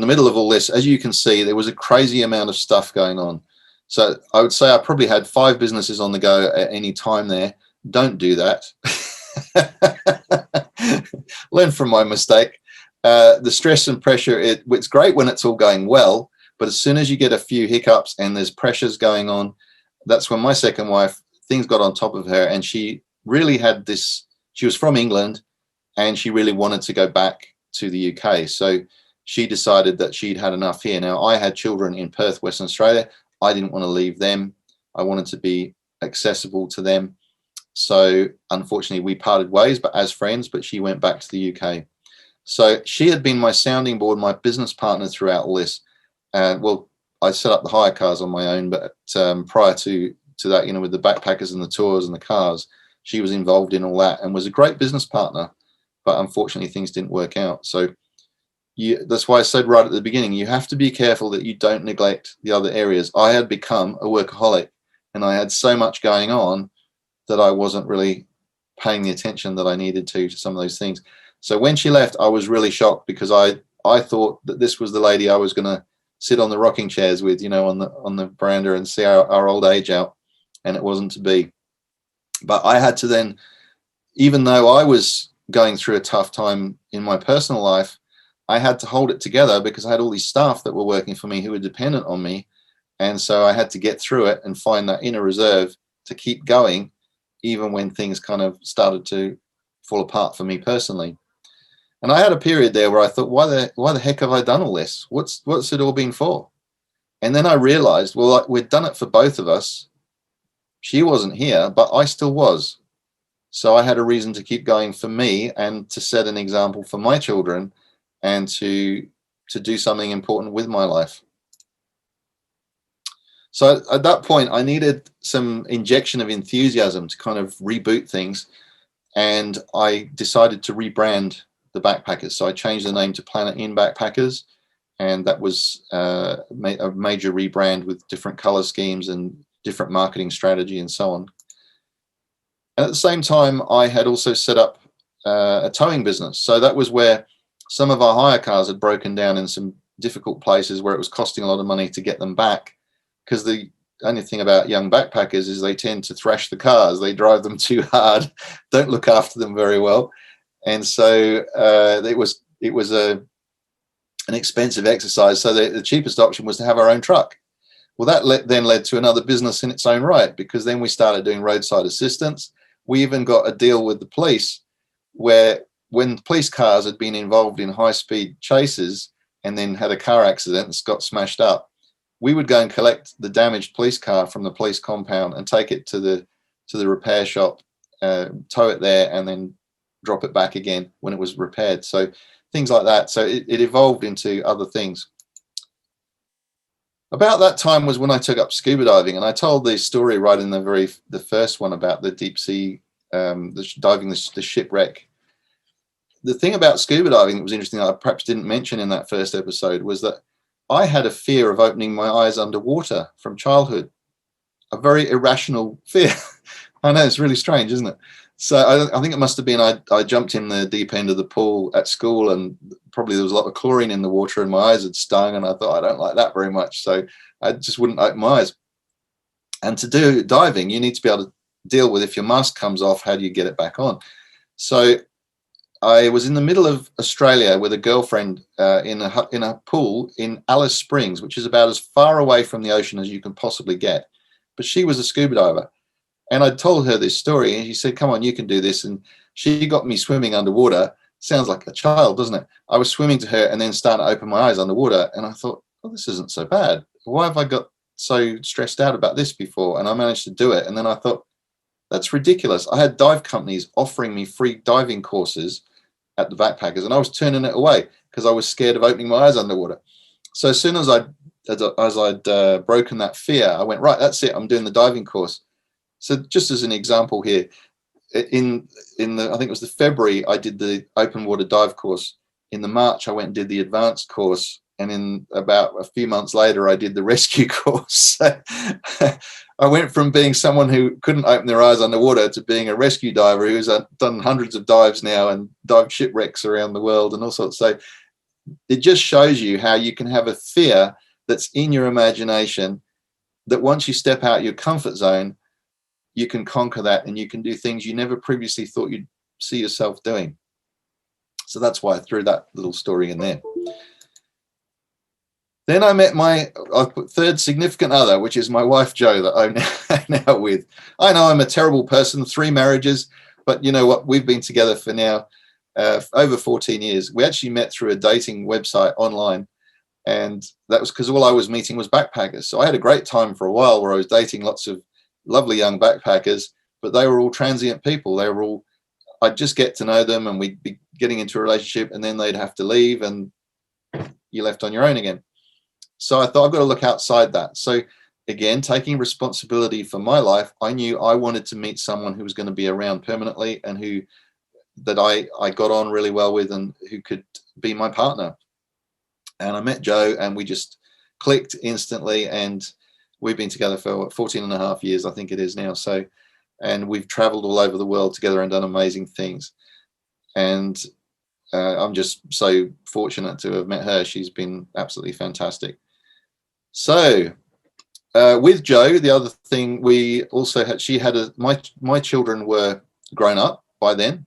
the middle of all this, as you can see, there was a crazy amount of stuff going on. So I would say I probably had 5 businesses on the go at any time there, don't do that. Learn from my mistake. The stress and pressure, it's great when it's all going well, but as soon as you get a few hiccups and there's pressures going on, that's when my second wife, things got on top of her, and she really had this, she was from England and she really wanted to go back to the UK. So she decided that she'd had enough here. Now, I had children in Perth, Western Australia. I didn't want to leave them. I wanted to be accessible to them. So unfortunately, we parted ways, but as friends, but she went back to the UK. So she had been my sounding board, my business partner throughout all this. Well, I set up the hire cars on my own, but prior to that, you know, with the backpackers and the tours and the cars, she was involved in all that and was a great business partner. But unfortunately, things didn't work out. So that's why I said right at the beginning, you have to be careful that you don't neglect the other areas. I had become a workaholic and I had so much going on that I wasn't really paying the attention that I needed to some of those things. So when she left, I was really shocked because I thought that this was the lady I was going to sit on the rocking chairs with, you know, on the veranda and see our old age out, and it wasn't to be. But I had to then, even though I was going through a tough time in my personal life, I had to hold it together because I had all these staff that were working for me who were dependent on me. And so I had to get through it and find that inner reserve to keep going, even when things kind of started to fall apart for me personally. And I had a period there where I thought, why the heck have I done all this? What's it all been for? And then I realized, well, we'd done it for both of us. She wasn't here, but I still was. So I had a reason to keep going for me and to set an example for my children and to do something important with my life. So at that point, I needed some injection of enthusiasm to kind of reboot things. And I decided to rebrand the Backpackers. So I changed the name to Planet Inn Backpackers. And that was a major rebrand with different color schemes and different marketing strategy and so on. And at the same time, I had also set up a towing business. So that was where some of our hire cars had broken down in some difficult places where it was costing a lot of money to get them back. Because the only thing about young backpackers is they tend to thrash the cars. They drive them too hard, don't look after them very well. And so it was an expensive exercise. So the cheapest option was to have our own truck. Well, that then led to another business in its own right, because then we started doing roadside assistance. We even got a deal with the police where when police cars had been involved in high-speed chases and then had a car accident and got smashed up, we would go and collect the damaged police car from the police compound and take it to the repair shop, tow it there, and then drop it back again when it was repaired. So things like that. So it evolved into other things. About that time was when I took up scuba diving, and I told the story right in the first one about the deep sea, diving the shipwreck. The thing about scuba diving that was interesting that I perhaps didn't mention in that first episode was that I had a fear of opening my eyes underwater from childhood, a very irrational fear. I know, it's really strange, isn't it? So I think it must have been I jumped in the deep end of the pool at school, and probably there was a lot of chlorine in the water and my eyes had stung, and I thought, I don't like that very much. So I just wouldn't open my eyes. And to do diving, you need to be able to deal with, if your mask comes off, how do you get it back on? So I was in the middle of Australia with a girlfriend in a pool in Alice Springs, which is about as far away from the ocean as you can possibly get. But she was a scuba diver. And I told her this story, and she said, come on, you can do this. And she got me swimming underwater. Sounds like a child, doesn't it? I was swimming to her and then starting to open my eyes underwater. And I thought, oh, this isn't so bad. Why have I got so stressed out about this before? And I managed to do it. And then I thought, that's ridiculous. I had dive companies offering me free diving courses at the Backpackers, and I was turning it away because I was scared of opening my eyes underwater. So as soon as I'd broken that fear, I went, right, that's it. I'm doing the diving course. So just as an example here, in the I think it was the February, I did the open water dive course. In the March, I went and did the advanced course. And in about a few months later, I did the rescue course. So I went from being someone who couldn't open their eyes underwater to being a rescue diver who's done hundreds of dives now and dived shipwrecks around the world and all sorts. So it just shows you how you can have a fear that's in your imagination that once you step out your comfort zone, you can conquer that, and you can do things you never previously thought you'd see yourself doing. So that's why I threw that little story in there. Then I met my third significant other, which is my wife, Jo, that I'm now with. I know I'm a terrible person, 3 marriages, but you know what? We've been together for now over 14 years. We actually met through a dating website online, and that was because all I was meeting was backpackers. So I had a great time for a while where I was dating lots of lovely young backpackers, but they were all transient people. They were all, I'd just get to know them, and we'd be getting into a relationship, and then they'd have to leave, and you're left on your own again. So I thought, I've got to look outside that. So again, taking responsibility for my life, I knew I wanted to meet someone who was going to be around permanently, and who that I got on really well with, and who could be my partner. And I met Jo, and we just clicked instantly, and we've been together for 14 and a half years, I think it is now. So, and we've traveled all over the world together and done amazing things. And I'm just so fortunate to have met her. She's been absolutely fantastic. So with Jo, the other thing we also had, my children were grown up by then,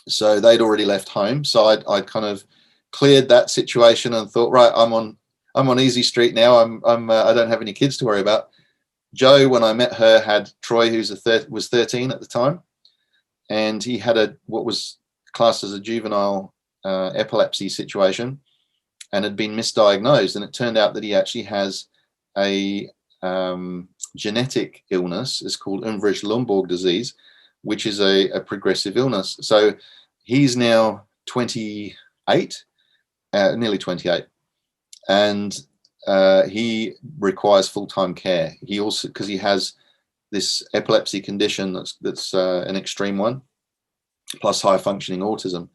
so they'd already left home. So I'd kind of cleared that situation and thought, right, I'm on easy street now. I don't have any kids to worry about. Jo, when I met her, had Troy, who's was 13 at the time, and he had what was classed as a juvenile epilepsy situation, and had been misdiagnosed. And it turned out that he actually has a genetic illness. It's called Unverich-Lundborg disease, which is a progressive illness. So he's now 28, nearly 28, and he requires full-time care. He also, because he has this epilepsy condition that's an extreme one, plus high-functioning autism.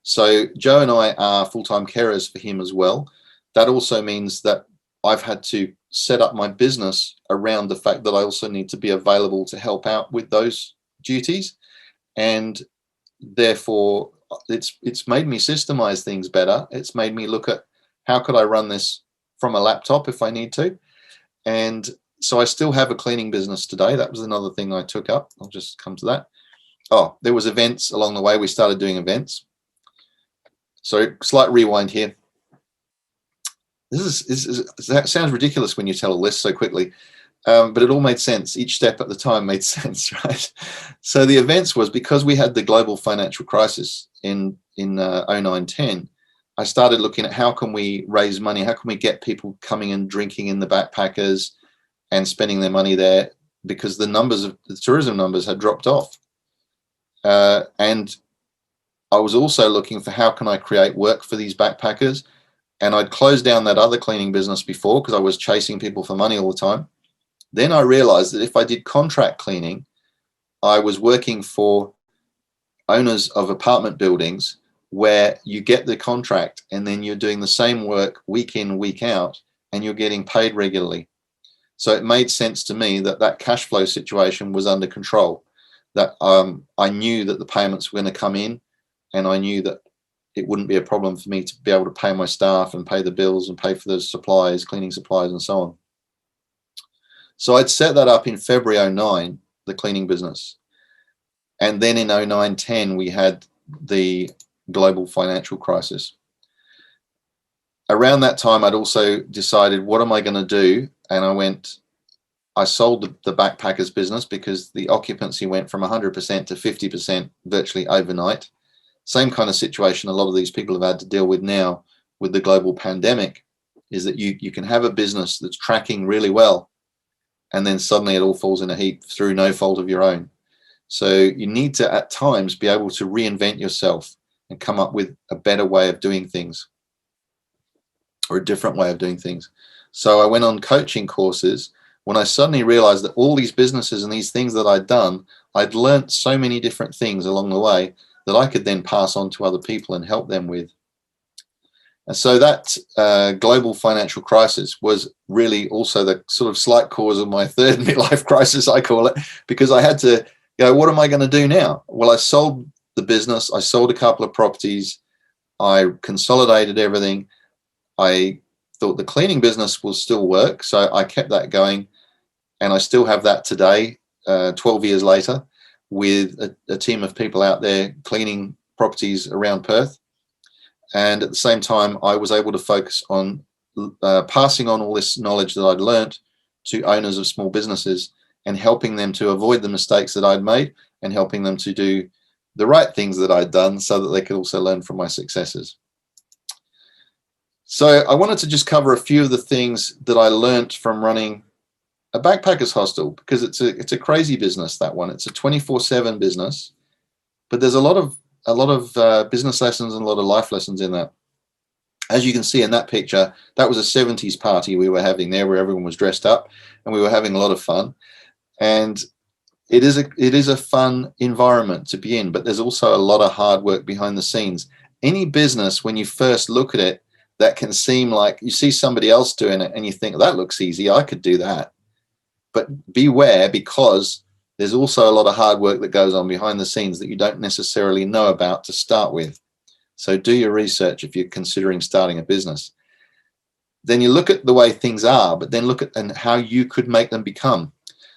So Jo and I are full-time carers for him as well. That also means that I've had to set up my business around the fact that I also need to be available to help out with those duties, and therefore it's made me systemize things better. It's made me look at how could I run this from a laptop if I need to. And so I still have a cleaning business today. That was another thing I took up. I'll just come to that. Oh, there was events along the way. We started doing events. So slight rewind here. That sounds ridiculous when you tell a list so quickly, but it all made sense. Each step at the time made sense, right? So the events was because we had the global financial crisis in 09-10. I started looking at how can we raise money? How can we get people coming and drinking in the backpackers and spending their money there, because the tourism numbers had dropped off. And I was also looking for how can I create work for these backpackers. And I'd closed down that other cleaning business before because I was chasing people for money all the time. Then I realized that if I did contract cleaning, I was working for owners of apartment buildings where you get the contract and then you're doing the same work week in, week out, and you're getting paid regularly. So it made sense to me that that cash flow situation was under control, that I knew that the payments were going to come in, and I knew that it wouldn't be a problem for me to be able to pay my staff and pay the bills and pay for the supplies, cleaning supplies and so on. So I'd set that up in February 09, the cleaning business. And then in 09-10, we had the global financial crisis. Around that time, I'd also decided, what am I going to do? And I sold the backpackers business because the occupancy went from 100% to 50% virtually overnight. Same kind of situation a lot of these people have had to deal with now with the global pandemic, is that you can have a business that's tracking really well, and then suddenly it all falls in a heap through no fault of your own. So you need to, at times, be able to reinvent yourself and come up with a better way of doing things, or a different way of doing things. So I went on coaching courses when I suddenly realized that all these businesses and these things that I'd done, I'd learnt so many different things along the way that I could then pass on to other people and help them with. And so that global financial crisis was really also the sort of slight cause of my third midlife crisis, I call it, because I had to go, what am I going to do now? Well, I sold the business. I sold a couple of properties. I consolidated everything. I thought the cleaning business will still work, so I kept that going, and I still have that today. 12 years later with a team of people out there cleaning properties around Perth. And at the same time, I was able to focus on passing on all this knowledge that I'd learnt to owners of small businesses and helping them to avoid the mistakes that I'd made and helping them to do the right things that I'd done so that they could also learn from my successes. So I wanted to just cover a few of the things that I learnt from running a backpackers hostel, because it's a crazy business, that one. It's a 24/7 business, but there's a lot of business lessons and a lot of life lessons in that. As you can see in that picture, that was a 70s party we were having there where everyone was dressed up and we were having a lot of fun. And it is a fun environment to be in, but there's also a lot of hard work behind the scenes. Any business, when you first look at it, that can seem like you see somebody else doing it and you think, that looks easy, I could do that. But beware, because there's also a lot of hard work that goes on behind the scenes that you don't necessarily know about to start with. So do your research if you're considering starting a business. Then you look at the way things are, but then look at and how you could make them become.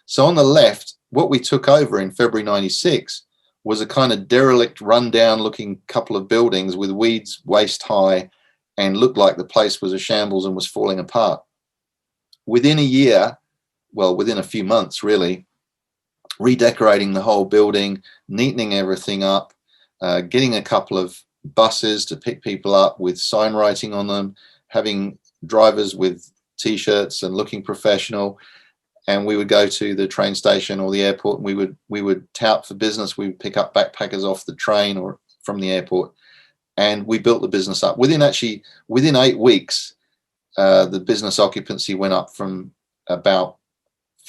So on the left, what we took over in February 96 was a kind of derelict, rundown looking couple of buildings with weeds waist high and looked like the place was a shambles and was falling apart. Within a year, well, within a few months really, redecorating the whole building, neatening everything up, getting a couple of buses to pick people up with sign writing on them, having drivers with t-shirts and looking professional. And we would go to the train station or the airport and we would tout for business. We would pick up backpackers off the train or from the airport. And we built the business up. Within 8 weeks, the business occupancy went up from about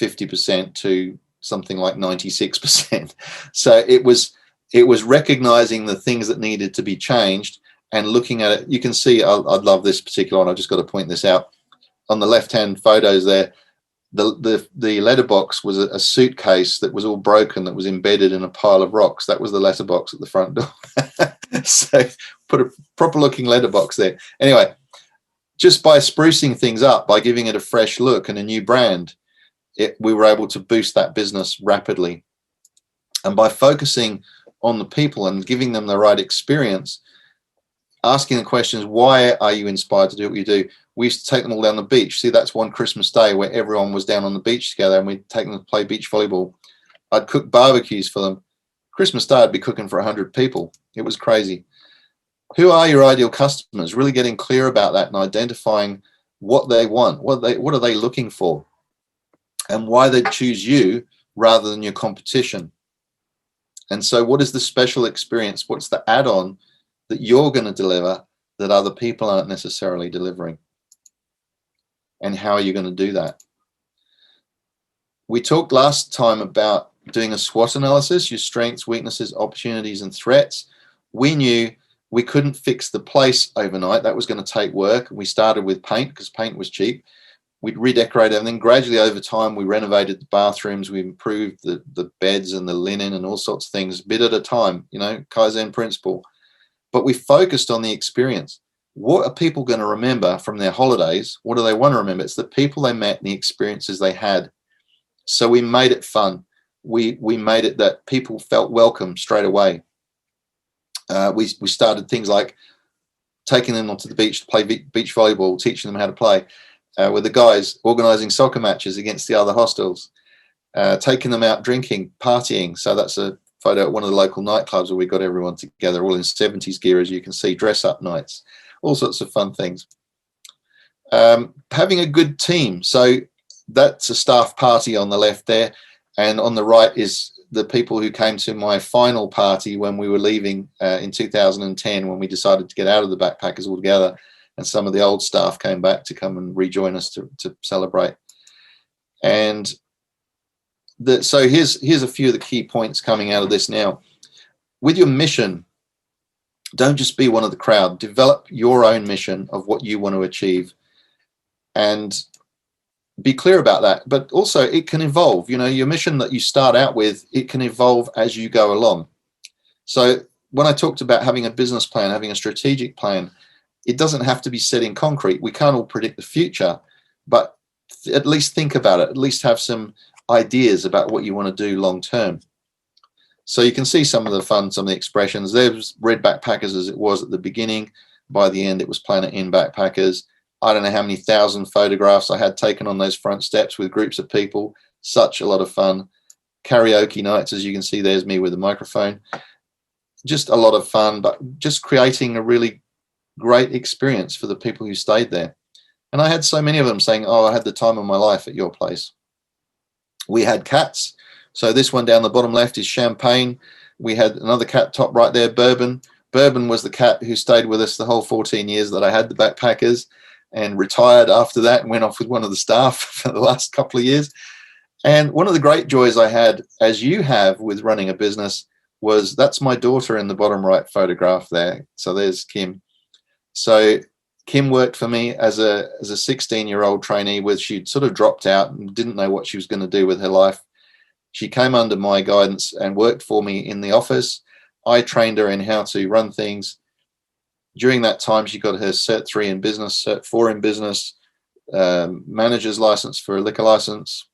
50% to something like 96%. So it was recognizing the things that needed to be changed and looking at it. You can see, I love this particular one. I've just got to point this out. On the left-hand photos there, the letterbox was a suitcase that was all broken that was embedded in a pile of rocks. That was the letterbox at the front door. So put a proper looking letterbox there. Anyway, just by sprucing things up, by giving it a fresh look and a new brand, we were able to boost that business rapidly. And by focusing on the people and giving them the right experience, asking the questions, why are you inspired to do what you do? We used to take them all down the beach. See, that's one Christmas day where everyone was down on the beach together and we'd take them to play beach volleyball. I'd cook barbecues for them. Christmas Day, I'd be cooking for 100 people. It was crazy. Who are your ideal customers? Really getting clear about that and identifying what they want. What are they looking for? And why they choose you rather than your competition. And so what is the special experience? What's the add-on that you're going to deliver that other people aren't necessarily delivering? And how are you going to do that? We talked last time about doing a SWOT analysis, your strengths, weaknesses, opportunities, and threats. We knew we couldn't fix the place overnight. That was going to take work. We started with paint because paint was cheap. We'd redecorate everything. Gradually over time, we renovated the bathrooms. We improved the beds and the linen and all sorts of things, bit at a time, Kaizen principle. But we focused on the experience. What are people going to remember from their holidays? What do they want to remember? It's the people they met and the experiences they had. So we made it fun. We made it that people felt welcome straight away. We started things like taking them onto the beach to play beach volleyball, teaching them how to play. With the guys, organising soccer matches against the other hostels, taking them out drinking, partying. So that's a photo at one of the local nightclubs where we got everyone together, all in 70s gear, as you can see, dress-up nights, all sorts of fun things. Having a good team. So that's a staff party on the left there. And on the right is the people who came to my final party when we were leaving in 2010, when we decided to get out of the backpackers altogether. And some of the old staff came back to come and rejoin us to celebrate. And so here's a few of the key points coming out of this now. With your mission, don't just be one of the crowd. Develop your own mission of what you want to achieve. And be clear about that. But also it can evolve. Your mission that you start out with, it can evolve as you go along. So when I talked about having a business plan, having a strategic plan, it doesn't have to be set in concrete. We can't all predict the future, but at least think about it. At least have some ideas about what you want to do long term. So you can see some of the fun, some of the expressions. There's Red Backpackers as it was at the beginning. By the end, it was Planet In Backpackers. I don't know how many thousand photographs I had taken on those front steps with groups of people. Such a lot of fun. Karaoke nights, as you can see, there's me with a microphone. Just a lot of fun, but just creating a really great experience for the people who stayed there. And I had so many of them saying, oh, I had the time of my life at your place. We had cats. So this one down the bottom left is Champagne. We had another cat top right there, Bourbon. Bourbon was the cat who stayed with us the whole 14 years that I had the Backpackers, and retired after that and went off with one of the staff for the last couple of years. And one of the great joys I had, as you have with running a business, was that's my daughter in the bottom right photograph there. So there's Kim. So Kim worked for me as a 16-year-old trainee with, she'd sort of dropped out and didn't know what she was going to do with her life. She came under my guidance and worked for me in the office. I trained her in how to run things. During that time, she got her Cert 3 in business, Cert 4 in business, manager's license for a liquor license,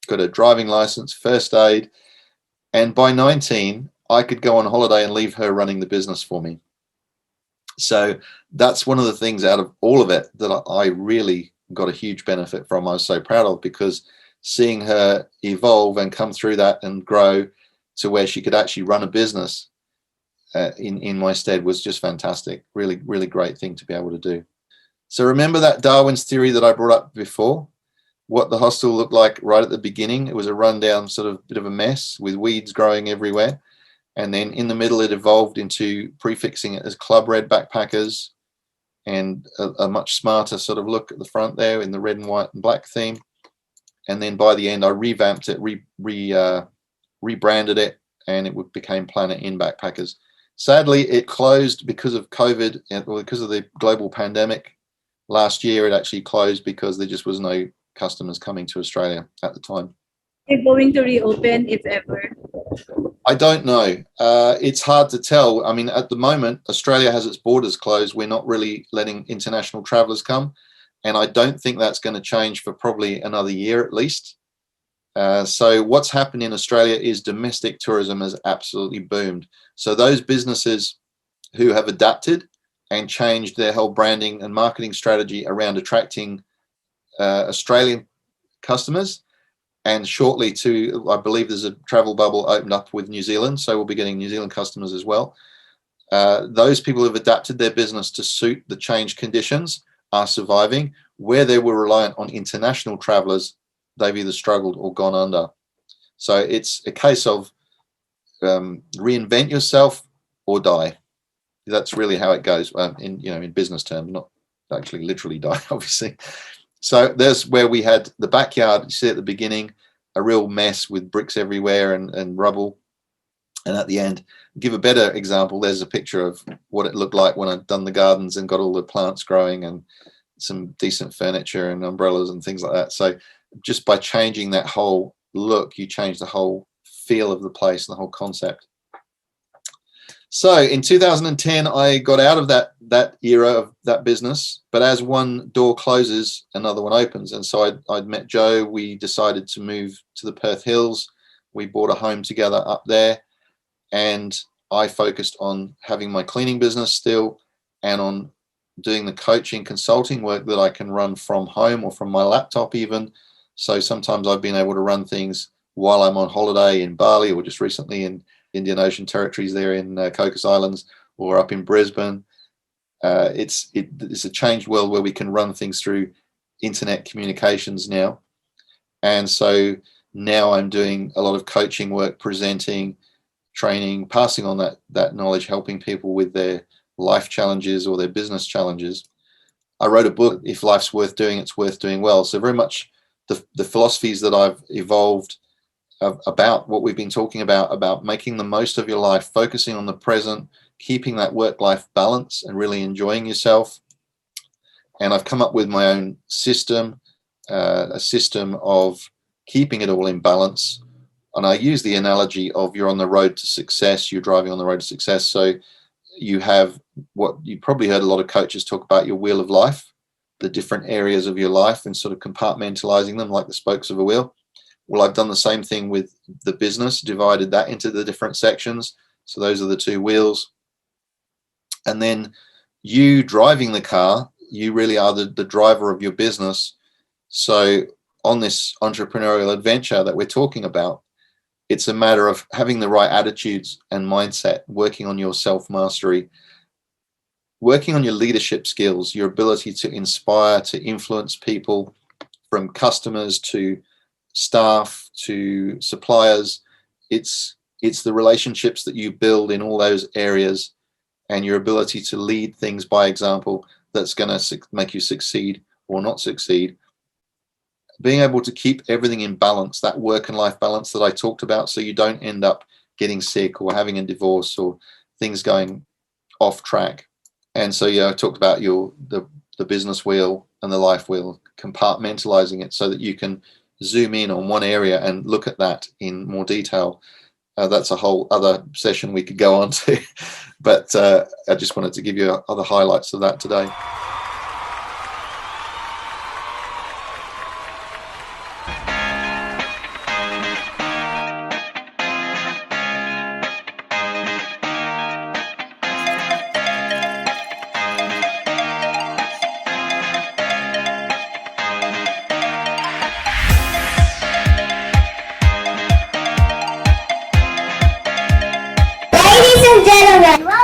got a driving license, first aid. And by 19, I could go on holiday and leave her running the business for me. So that's one of the things out of all of it that I really got a huge benefit from. I was so proud of, because seeing her evolve and come through that and grow to where she could actually run a business in my stead was just fantastic. Really, really great thing to be able to do. So remember that Darwin's theory that I brought up before? What the hostel looked like right at the beginning. It was a rundown sort of bit of a mess with weeds growing everywhere. And then in the middle, it evolved into prefixing it as Club Red Backpackers, and a much smarter sort of look at the front there in the red and white and black theme. And then by the end, I revamped it, rebranded it, and it became Planet In Backpackers. Sadly, it closed because of COVID, or because of the global pandemic. Last year, it actually closed because there just was no customers coming to Australia at the time. They're going to reopen, if ever. I don't know. It's hard to tell. I mean, at the moment, Australia has its borders closed. We're not really letting international travellers come. And I don't think that's going to change for probably another year at least. So what's happened in Australia is domestic tourism has absolutely boomed. So those businesses who have adapted and changed their whole branding and marketing strategy around attracting Australian customers, and shortly to, I believe there's a travel bubble opened up with New Zealand, so we'll be getting New Zealand customers as well. Those people who have adapted their business to suit the changed conditions are surviving. Where they were reliant on international travellers, they've either struggled or gone under. So it's a case of reinvent yourself or die. That's really how it goes in business terms, not actually literally die, obviously. So there's where we had the backyard, you see at the beginning, a real mess with bricks everywhere and rubble. And at the end, give a better example, there's a picture of what it looked like when I'd done the gardens and got all the plants growing and some decent furniture and umbrellas and things like that. So just by changing that whole look, you change the whole feel of the place and the whole concept. So in 2010, I got out of that era of that business, but as one door closes, another one opens. And so I'd met Joe. We decided to move to the Perth Hills. We bought a home together up there, and I focused on having my cleaning business still and on doing the coaching consulting work that I can run from home or from my laptop even. So sometimes I've been able to run things while I'm on holiday in Bali, or just recently in Indian Ocean territories there in Cocos Islands, or up in Brisbane. It's a changed world where we can run things through internet communications now. And so now I'm doing a lot of coaching work, presenting, training, passing on that knowledge, helping people with their life challenges or their business challenges. I wrote a book, If Life's Worth Doing, It's Worth Doing Well. So very much the philosophies that I've evolved about what we've been talking about making the most of your life, focusing on the present, keeping that work-life balance and really enjoying yourself. And I've come up with my own system, a system of keeping it all in balance. And I use the analogy of you're on the road to success, you're driving on the road to success. So you have what you probably heard a lot of coaches talk about, your wheel of life, the different areas of your life and sort of compartmentalizing them like the spokes of a wheel. Well, I've done the same thing with the business, divided that into the different sections. So those are the two wheels. And then you driving the car, you really are the driver of your business. So on this entrepreneurial adventure that we're talking about, it's a matter of having the right attitudes and mindset, working on your self-mastery, working on your leadership skills, your ability to inspire, to influence people, from customers to staff to suppliers. It's the relationships that you build in all those areas and your ability to lead things by example that's going to make you succeed or not succeed. Being able to keep everything in balance, that work and life balance that I talked about, so you don't end up getting sick or having a divorce or things going off track. And so, I talked about the business wheel and the life wheel, compartmentalizing it so that you can zoom in on one area and look at that in more detail. That's a whole other session we could go on to, but I just wanted to give you other highlights of that today. Ladies and gentlemen,